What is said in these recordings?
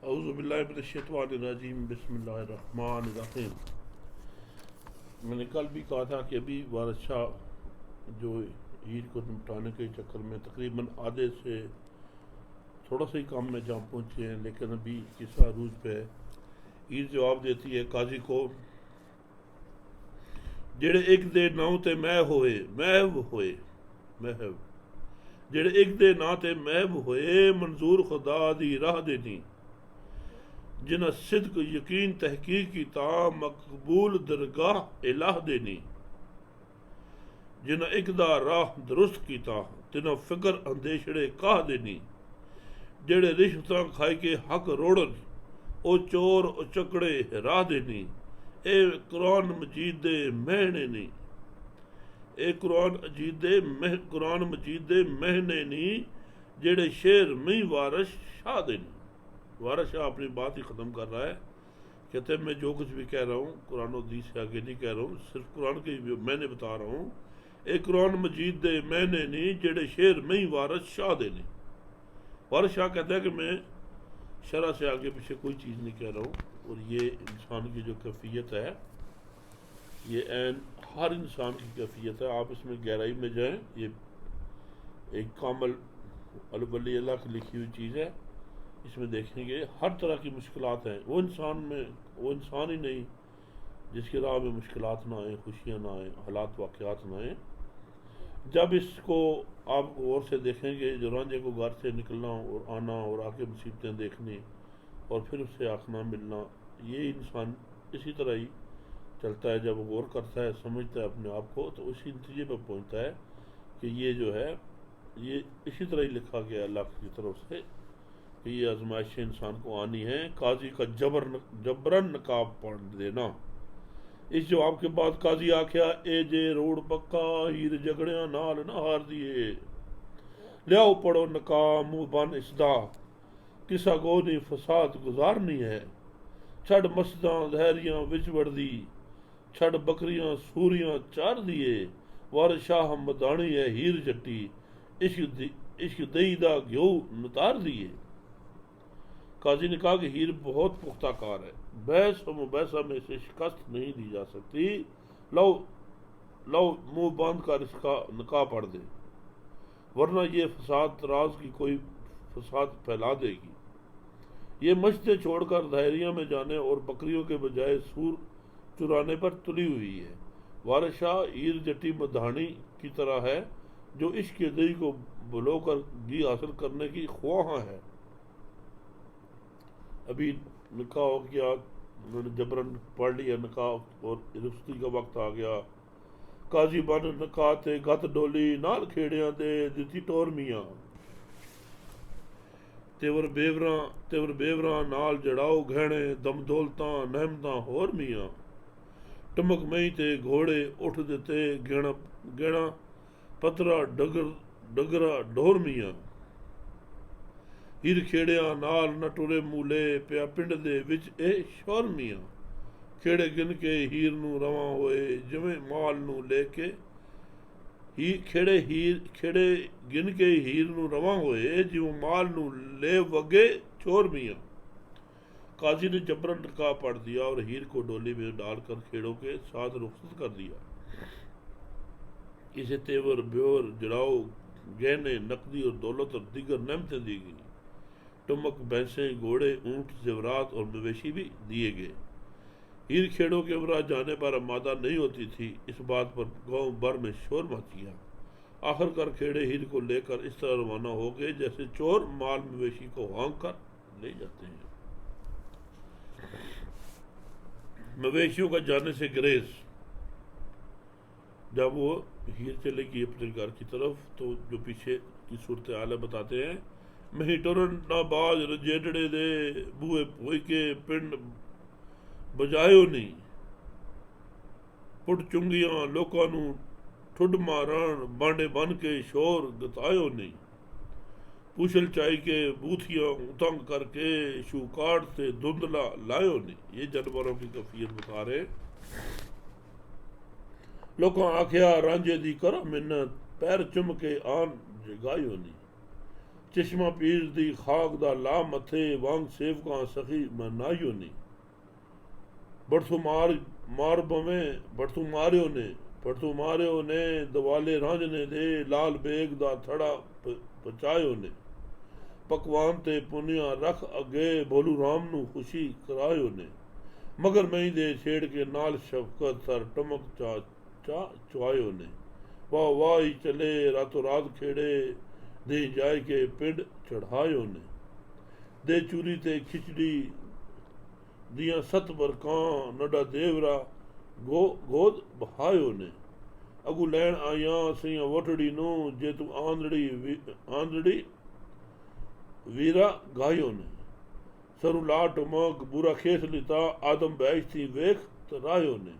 औज़ुबिल्लाहिमिनश्शैतानिर्रजीम बिस्मिल्लाहिर्रहमानिर्रहीम। मैंने कल भी कहा था कि अभी वारिस शाह जो ईद को निपटाने के चक्कर में तकरीबन आधे से थोड़ा सा ही काम में जहाँ पहुँचे हैं, लेकिन अभी किस अरूज पे है। ईद जवाब देती है काजी को, जेड़े एक दे नाम ते महव होए महव जेड़े एक दे ना ते महव होए मंजूर खुदा दी राह देनी, जिन्हें सिद्क यकीन तहकीक की ता मकबूल दरगाह इलाह देनी, जिन्हें इकदा राह दुरुस्त की ता तिन्हें फिक्र अंदेशड़े काह देनी, जेड़े रिश्वतां खाई के हक रोड़न ओ चोर ओ चकड़े राह देनी। ए कुरान मजीद दे महने नी, ए कुरान मजीद दे महने नी, जेड़े शेर मई वारिस शाह देनी। वारिस शाह अपनी बात ही ख़त्म कर रहा है, कहते हैं मैं जो कुछ भी कह रहा हूँ कुरान और हदीस से आगे नहीं कह रहा हूँ, सिर्फ कुरान के मैंने बता रहा हूँ। ए कुरान मजीद दे मैंने नहीं, जेड़े शेर मई वारिस शाह देनी। वारिस शाह कहता है कि मैं शरह से आगे पीछे कोई चीज़ नहीं कह रहा हूँ, और ये इंसान की जो कैफियत है ये एन हर इंसान की कैफियत है। आप इसमें गहराई में जाएँ, ये एक कामल अलवली अल्लाह की लिखी हुई चीज़ है। इसमें देखेंगे हर तरह की मुश्किलात हैं। वो इंसान ही नहीं जिसकी राह में मुश्किलात ना आए, खुशियाँ ना आए, हालात वाक़यात ना आए। जब इसको आप गौर से देखेंगे, जो रांझे को घर से निकलना और आना और आके मुसीबतें देखनी और फिर उससे आखना मिलना, ये इंसान इसी तरह ही चलता है। जब गौर करता है, समझता है अपने आप को, तो उसी नतीजे पर पहुँचता है कि ये जो है ये इसी तरह ही लिखा गया अल्लाह की तरफ से कि ये आजमाइशें इंसान को आनी है। काजी का जबरन नकाब पढ़ देना। इस जवाब के बाद काजी आख्या, ए जे रोड पक्का हीर झगड़िया नाल ना हार दिए, लियाओ पढ़ो नकाब मुँह बन इसदा, किसा गो नी फसाद गुजारनी है। छड़ मस्जिदां दहरियां विच वड़दी, छड़ बकरियां सूरियां चार दिए, वारिस शाह मदानी है हीर जट्टी, इश्क दई दा घ्यो नतार दिए। काजी ने कहा कि हीर बहुत पुख्ता कार है, बहस और मुबैसा में इसे शिकस्त नहीं दी जा सकती। लो मुंह बांध कर इसका निकाह पढ़ दे, वरना ये फसाद राज की कोई फसाद फैला देगी। ये मस्जिदें छोड़कर दायरिया में जाने और बकरियों के बजाय सूर चुराने पर तुली हुई है। वारिस शाह हीर जट्टी मधानी की तरह है, जो इश्क दई को बुलो कर घी हासिल करने की ख्वाह है। अभी निकाह हो गया, उन्होंने जबरन पढ़ लिया निकाह और रुस्ती का वक्त आ गया। काजी बन निकाह ते गत डोली नाल खेड़ियां दे दिती टोर मियाँ, तेवर बेवरां नाल जड़ाओ गहने दम दौलतां नहमतां होर मियाँ, टमक मई ते घोड़े उठ दिते गहना पतरा डगरा ढोर मियाँ। हीर खेड़िया नाल न टुरे मूले पिया पिंड दे विच ए शोर मियाँ, खेड़े गिन के हीर नू रवां होए जिवें माल नू लेके, खेड़े गिन के हीर नू रवां होए जिवें माल नू ले वगे चोर मियाँ। काजी ने जबरन निकाह पढ़ दिया और हीर को डोली में डालकर खेड़ों के साथ रुखसत कर दिया। इसे तेवर ब्योर जड़ाओ गहने नकदी और दौलत और दीगर नेमतें दी गई। टमक भैंसे घोड़े ऊंट जेवरात और मवेशी भी दिए गए। हीर खेड़ों के अमरा जाने पर आमादा नहीं होती थी। इस बात पर गांव भर में शोर मच गया। आखिरकार खेड़े हीर को लेकर इस तरह रवाना हो गए जैसे चोर माल मवेशी को हाँक कर ले जाते हैं। मवेशियों का जाने से ग्रेस। जब वो हीर चलेगी अपने घर की तरफ, तो जो पीछे की सूरत हाल बताते हैं, मही टुरन ना बाज रजेडड़े दे बूए पोई के पिंड बजायो नहीं, पुट चुंगियां लोकां नू ठुड मारण बांडे बन के शोर गतायो नहीं, पूछल चाई के बूथियां उतंग करके शूकाट से धुंधला लायो नहीं। ये जानवरों की कैफियत बता रहे। लोकां आख्या रांझे दी करो मिन्नत, पैर चुम के आन जगायो नहीं, चश्मा पीर दी खाक दा ला मथे वांग सेवकां सखी मनाइयो नी बड़थू मार बवें बड़थू मारियो ने दवाले रांझने दे लाल बेग दा थड़ा पचायो ने पकवान ते पुनिया रख अगे भोलू राम नू खुशी करायो ने मगर मई दे छेड़ के नाल शफकत सर टमक चा चुआयो ने वाह वाह ही चले रातों रात खेड़े दे जाए के पिंड चढ़ायो ने दे चूरी ते खिचड़ी दियां सत बरकां नडा देवरा गोद बहायो ने अगू लैन आया सैया वटड़ी नू जे तू आंधड़ी वीरा गायो ने सरू लाट मग बुरा खेस लिता आदम बैश थी वेख तरायो ने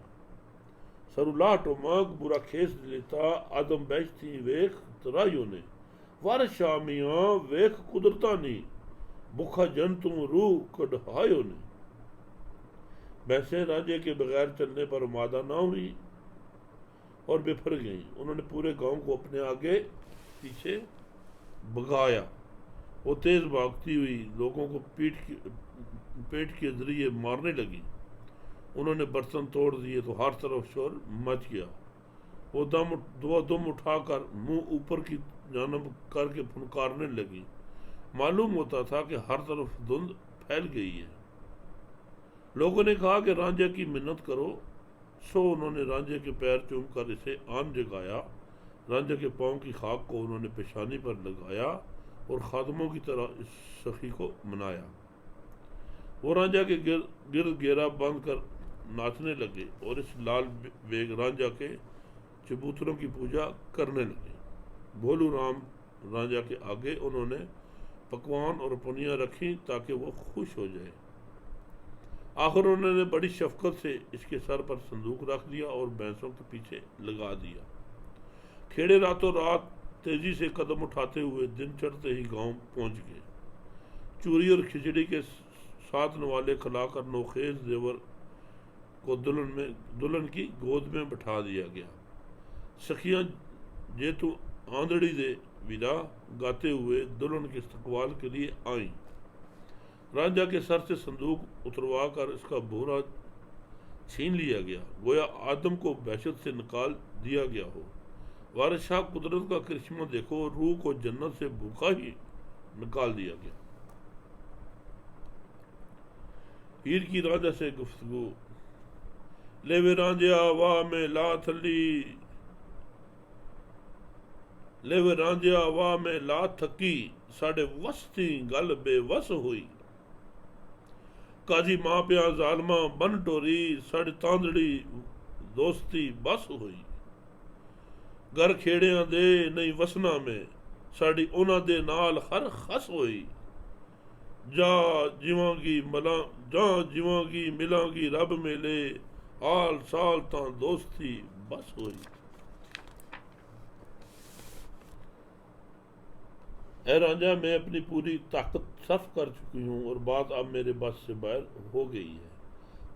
सरू लाट मग बुरा खेस लिता आदम बैश थी वेख तरायो ने वार शामिया वेख कुदरता नी बुखा जन तुम रूह कढ़ायो ने वैसे राजे के बगैर चलने पर मादा ना हुई और बिफर गई। उन्होंने पूरे गांव को अपने आगे पीछे भगाया। वो तेज भागती हुई लोगों को पेट के जरिए मारने लगी। उन्होंने बर्तन तोड़ दिए तो हर तरफ शोर मच गया। वो दम उठाकर मुंह ऊपर की जानब करके फुनकारने लगी। मालूम होता था कि हर तरफ धुंध फैल गई है। लोगों ने कहा कि रांझे की मिन्नत करो। सो उन्होंने रांझे के पैर चूमकर इसे आन जगाया। रांझे के पांव की खाक को उन्होंने पेशानी पर लगाया और खादमों की तरह इस सखी को मनाया। वो रांझा के गिर्द घेरा बांध कर नाचने लगे और इस लाल बेग रांझा के चबूतरों की पूजा करने लगे। भोलू राम रांझा के आगे उन्होंने पकवान और पनियां रखी ताकि वो खुश हो जाए। आखिर उन्होंने बड़ी शफकत से इसके सर पर संदूक रख दिया और भैंसों के पीछे लगा दिया। खेड़े रातों रात तेजी से कदम उठाते हुए दिन चढ़ते ही गांव पहुंच गए। चूरी और खिचड़ी के साथ नवाले खिलाकर नौखेज जेवर को दुल्हन की गोद में बैठा दिया गया। सखियां जेतु आंधड़ी दे विदा गाते हुए दुल्हन के इस्तकबाल के लिए आईं। रांझा के सर से संदूक उतरवा कर इसका बोरा छीन लिया गया, गोया आदम को बहशत से निकाल दिया गया हो। वारिस शाह कुदरत का करिश्मा देखो, रूह को जन्नत से भूखा ही निकाल दिया गया। पीर की रांझा से गुफ्तगू। लेवे रांझा वाह में ला थली, लेवे रांझा वाह में ला थकी, साढ़े वस थी गल बेवस हुई। काजी मां प्या जालमा बन टोरी, साढ़े तांदड़ी दोस्ती बस हुई। घर खेड़ियां दे नहीं वसना में, साड़ी उन्हां दे नाल हर खस होई। जा जिवांगी मिलांगी रब मेले, आल साल तां दोस्ती बस हुई। ऐ रांझा, मैं अपनी पूरी ताकत सफ कर चुकी हूँ और बात अब मेरे बस से बाहर हो गई है।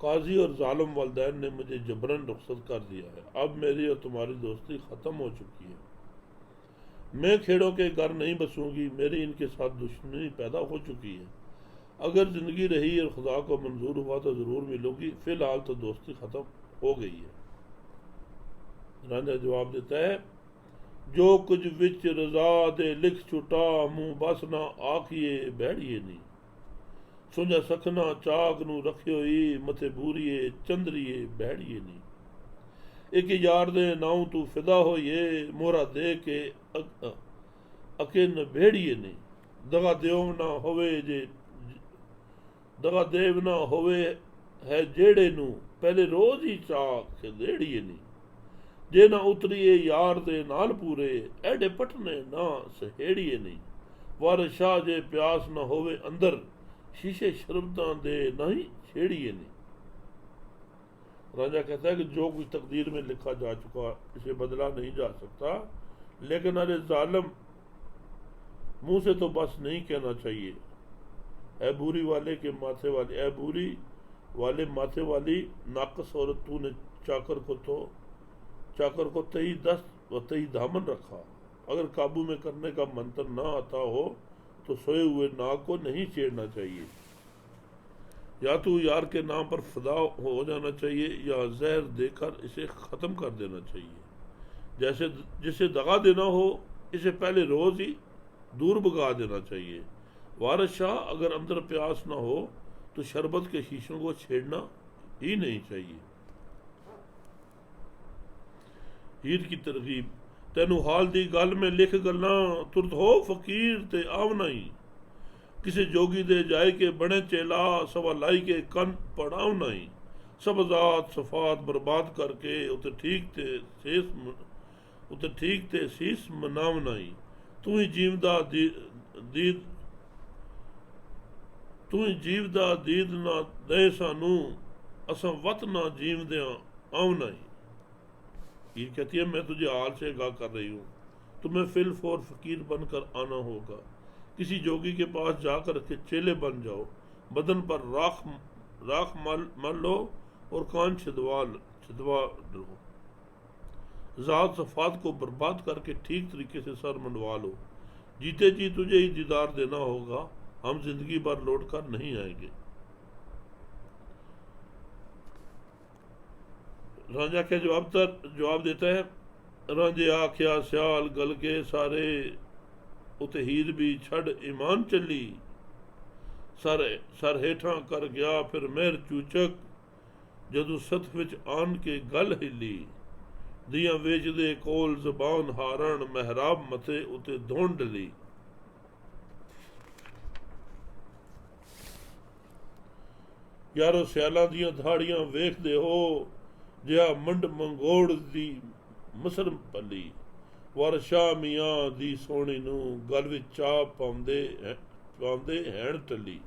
काजी और जालिम वालिदैन ने मुझे जबरन रुखसत कर दिया है। अब मेरी और तुम्हारी दोस्ती ख़त्म हो चुकी है। मैं खेड़ों के घर नहीं बसूंगी, मेरी इनके साथ दुश्मनी पैदा हो चुकी है। अगर ज़िंदगी रही और खुदा को मंजूर हुआ तो ज़रूर मिलूंगी, फ़िलहाल तो दोस्ती ख़त्म हो गई है। रांझा जवाब देता है, जो कुछ विच रजा दे लिख छुटा, मुँह बस ना आखिए बैठिए नहीं। सुझा सखना चाक नू रखियो ही, मथे बूरीए चंद्रिए बैठिए नहीं। एक यार दे नाऊ तू फिदा होइए, मोहरा दे के अके न भेड़िए नहीं। दगा देव ना होवे जे दगा देव ना होवे है जेड़े नू, पहले रोज ही चाक खेड़िए नहीं। जे ना उतरिए यार दे नाल पूरे, एडे पटने ना सहेड़िए नहीं। वार शाह जे प्यास ना होवे अंदर, शीशे शरबतां दे नहीं छेड़िए नहीं। राजा कहता है कि जो कुछ तकदीर में लिखा जा चुका इसे बदला नहीं जा सकता, लेकिन अरे जालिम, मुंह से तो बस नहीं कहना चाहिए। ऐ बूरी वाले के माथे वाली, ऐ बूरी वाले माथे वाली नाकस औरत, तूने चाकर को तही दस्त व तही दामन रखा। अगर काबू में करने का मंत्र ना आता हो तो सोए हुए नाग को नहीं छेड़ना चाहिए। या तो यार के नाम पर फिदा हो जाना चाहिए या जहर देकर इसे ख़त्म कर देना चाहिए। जैसे जिसे दगा देना हो इसे पहले रोज़ ही दूर भगा देना चाहिए। वारिस शाह, अगर अंदर प्यास ना हो तो शरबत के शीशों को छेड़ना ही नहीं चाहिए। हीर की तरगीब, तेनू हाल दी गल में लिख गल्लां तुरत हो फकीर ते आवना ही। किसी जोगी दे जाए के बने चेला सवा लाई के कन पड़ावना ही। सब जात सफात बर्बाद करके उते ठीक ते शीस मनावना ही। तू ही जीवदा दीद तू ही जीवदा दीद ना दे सानू असां वत ना जीवदियां आवना ही। हीर कहती है, मैं तुझे हाल से आगाह कर रही हूँ, तुम्हें फिल फोर फकीर बनकर आना होगा। किसी जोगी के पास जाकर के चेले बन जाओ, बदन पर राख मल लो और कान छिदवा लो। ज़ात सफात को बर्बाद करके ठीक तरीके से सर मंडवा लो। जीते जी तुझे ही दीदार देना होगा, हम जिंदगी भर लौट कर नहीं आएंगे। रांझा क्या जवाब देता है, रांझे आख्या सियाल गल के सारे, उते हीर भी छड़ ईमान चली। सर हेठा कर गया फिर मेहर चूचक, जदू सत विच आन के गल हिली। दियां वेचदे कोल जबान हारण, महराब मथे उते धोन डली। यारो सियालां दियां धाड़ियां वेखदे हो, जिहा मंड मंगोड़ दी मसर पली। वारिस शाह मियाँ दी सोहणी नू गल विच चाह पाउंदे हैण टली।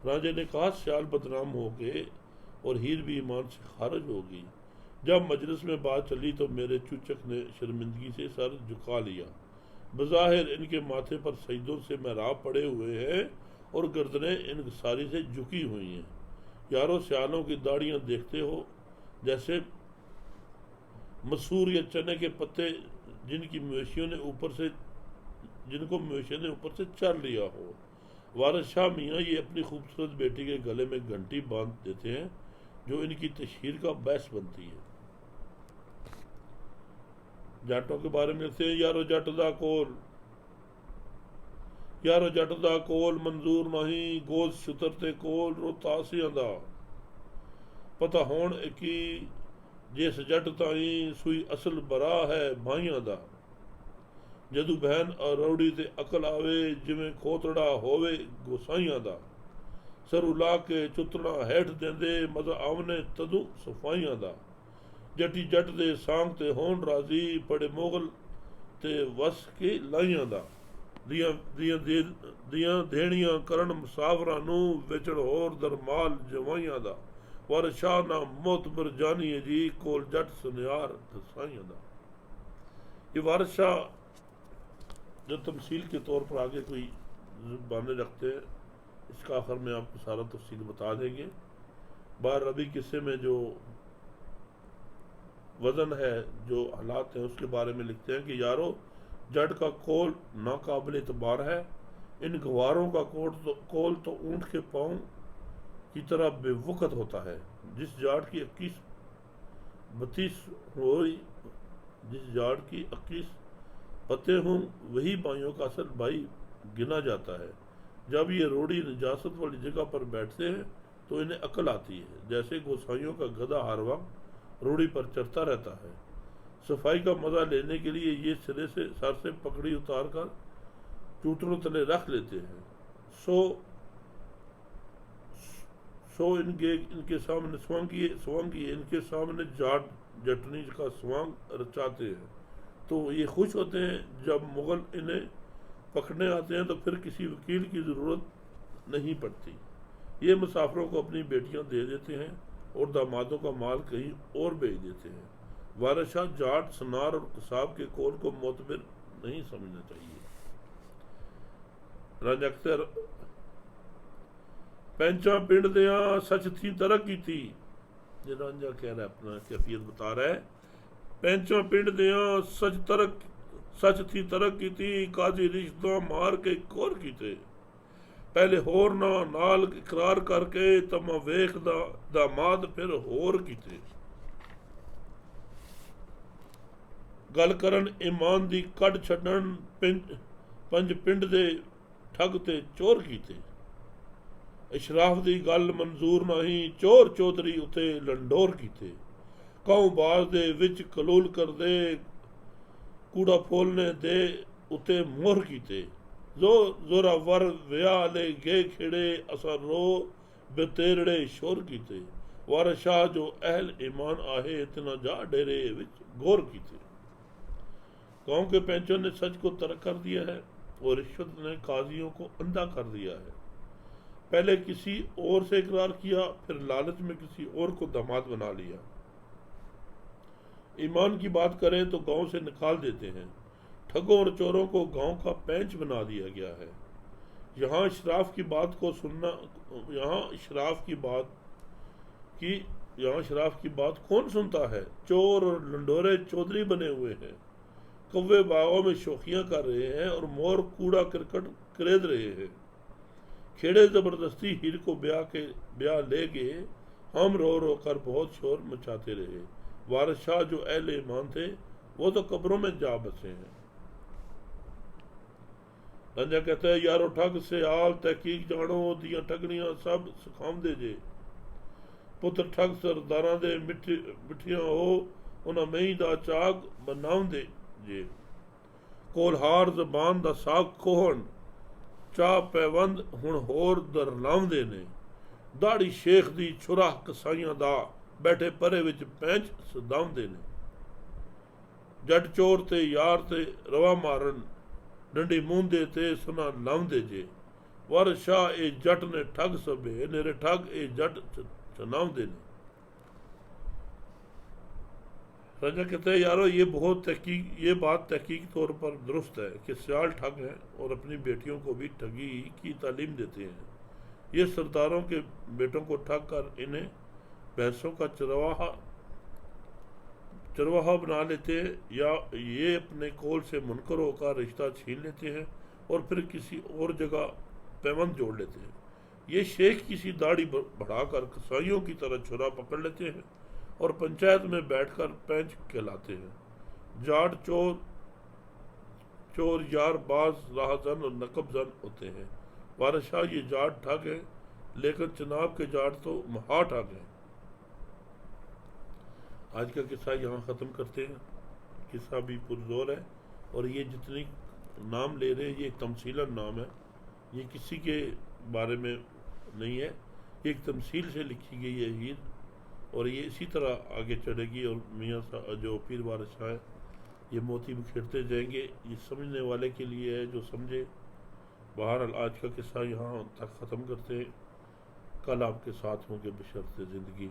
राजे ने कहा, सियाल बदनाम हो गए और हीर भी ईमान से खारिज हो गई। जब मजलिस में बात चली तो मेरे चूचक ने शर्मिंदगी से सर झुका लिया। बज़ाहिर इनके माथे पर सजदों से महराब पड़े हुए हैं और गर्दनें इनसारी से झुकी हुई हैं। यारो सियालों की दाढ़ियां देखते हो जैसे मसूर या चने के पत्ते जिनको मवेशियों ने ऊपर से चर लिया हो। वारिस शाह मियाँ ये अपनी खूबसूरत बेटी के गले में घंटी बांध देते हैं जो इनकी तशहीर का बहस बनती है। जाटों के बारे में लिखते हैं, यारो जट दा कोल मंजूर नहीं, गोद शुतरते कोल रोतासियां दा। पता होण की जिस जट ताई सुई असल बरा है भाइयां दा। जदू बहन अरौड़ी ते अकल आवे, जिमें खोतड़ा होवे गोसाइयां दा। सरू ला के चुतड़ा हेठ देंदे, मजा आवने तदू सफाइयां दा। जटी जट दे सांग ते होन राजी, पड़े मोगल ते वस के लाइयां दा। दियां देणियां करन मुसाफरां नू, विचड़ होर दरमाल जवाइयां दा। वारिस शाह ना मोतबर जानी है जी, कोल जट सुनियार दसाइयां दा। ये वारिस शाह जो तमसील के तौर पर आगे कोई बाने रखते हैं, इसका आखिर में आपको सारा तफसील बता देंगे। बार रबी किस्से में जो वजन है, जो हालात हैं, उसके बारे में लिखते हैं कि यारो जट का कोल नाकाबिल एतबार है। इन गवारों का कोल तो ऊंट के पाँव की तरह बेवकत होता है। जिस जाट की 21 पत्ते हों वही भाइयों का असल भाई गिना जाता है। जब ये रोड़ी निजासत वाली जगह पर बैठते हैं तो इन्हें अकल आती है, जैसे गोसाइयों का गधा हर वक्त रोड़ी पर चढ़ता रहता है। सफाई का मजा लेने के लिए ये सिरे से सर से पकड़ी उतार कर चूतरों तले रख लेते हैं। सो इनके सामने स्वांगी इनके सामने जटनी का स्वांग रचाते हैं तो ये खुश होते हैं। जब मुगल इन्हें पकड़ने आते हैं तो फिर किसी वकील की ज़रूरत नहीं पड़ती। ये मुसाफिरों को अपनी बेटियां दे देते हैं और दामादों का माल कहीं और भेज देते हैं। वारिस शाह जाट, सनार और कसाब के कोल को मोतबर नहीं समझना चाहिए। राजा अख्तर, पैंचा पिंड दिया सच थी तरक्की थी। ये रांझा कह रहा है, अपना कैफियत बता रहा है। पैंचा पिंड दिया सच थी तरक की थी काजी रिश्ता मार के कोर की थे पहले होर नाल इकरार करके तमा वेख दामाद फिर होर कीते गल करन ईमान दी कड़ छड्डन पंज पिंड दे ठग ते चोर कीते इशराफ दी गल मंजूर नहीं चोर चौधरी उते लंडोर कीते कौं बाज दे विच कलूल कर दे कूड़ा फोलने दे उते मोहर कीते जोरावर वियाह ले गए खेड़े असा रो बेतेरड़े शोर कीते वार शाह जो अहल ईमान आहे इतना जा डेरे विच गौर कीते गांव के पैंचों ने सच को तर्क कर दिया है और रिश्वत ने काजियों को अंधा कर दिया है पहले किसी और से इकरार किया फिर लालच में किसी और को दामाद बना लिया ईमान की बात करें तो गांव से निकाल देते हैं ठगों और चोरों को गांव का पैंच बना दिया गया है यहाँ इशराफ की बात को सुनना यहाँ इशराफ की बात कौन सुनता है चोर और लंडोरे चौधरी बने हुए हैं कौवे बागों में शोखियां कर रहे हैं और मोर कूड़ा करकट करेद रहे हैं खेड़े जबरदस्ती हीर को ब्याह ले गए हम रो रो कर बहुत शोर मचाते रहे वारिस शाह जो अहले ईमान थे वो तो कब्रों में जा बसे हैं रंजा कहता है यारो ठग से आल तहकीक जानो दियां ठगनियां सब सिखाम दे जे पुत्र ठग सरदारां दे मिठियां हो उन्हां मही दा चाग बनाव दे जे कोलहार जबान दा साग खोहन चाह पैवंद हुण होर दरलावदे ने दाड़ी शेख दी छुरा कसाइयां दा बैठे परे विच पैंच सदावदे ने जट चोर ते यार ते रवा मारन डंडी मूंदे ते सुना लावदे जे वर शाह ए जट ने ठग सबे नेरे ठग ए जट चनावदे ने राजा कहते हैं यारो ये बात तहकीक तौर पर दुरुस्त है कि सियाल ठग हैं और अपनी बेटियों को भी ठगी की तालीम देते हैं ये सरदारों के बेटों को ठग कर इन्हें भैंसों का चरवाहा बना लेते हैं या ये अपने कोल से मुनकर होकर रिश्ता छीन लेते हैं और फिर किसी और जगह पैबंद जोड़ लेते हैं ये शेख किसी दाढ़ी बढ़ाकर कसाईयों की तरह छुरा पकड़ लेते हैं और पंचायत में बैठकर पैंच कहलाते हैं जाट चोर यार बाज राहजन और नकबजन होते हैं वारिस शाह ये जाट ठग है लेकिन चनाब के जाट तो महा ठग है आज का किस्सा यहाँ ख़त्म करते हैं किस्सा भी पुरजोर है और ये जितनी नाम ले रहे हैं ये एक तमसीलन नाम है ये किसी के बारे में नहीं है एक तमसील से लिखी गई है हीर और ये इसी तरह आगे चढ़ेगी और मियाँ जो पीर वारिस शाह है ये मोती बिखेरते जाएंगे ये समझने वाले के लिए है जो समझे बहरहाल आज का किस्सा यहाँ तक ख़त्म करते हैं कल आपके साथ होंगे बशर्ते ज़िंदगी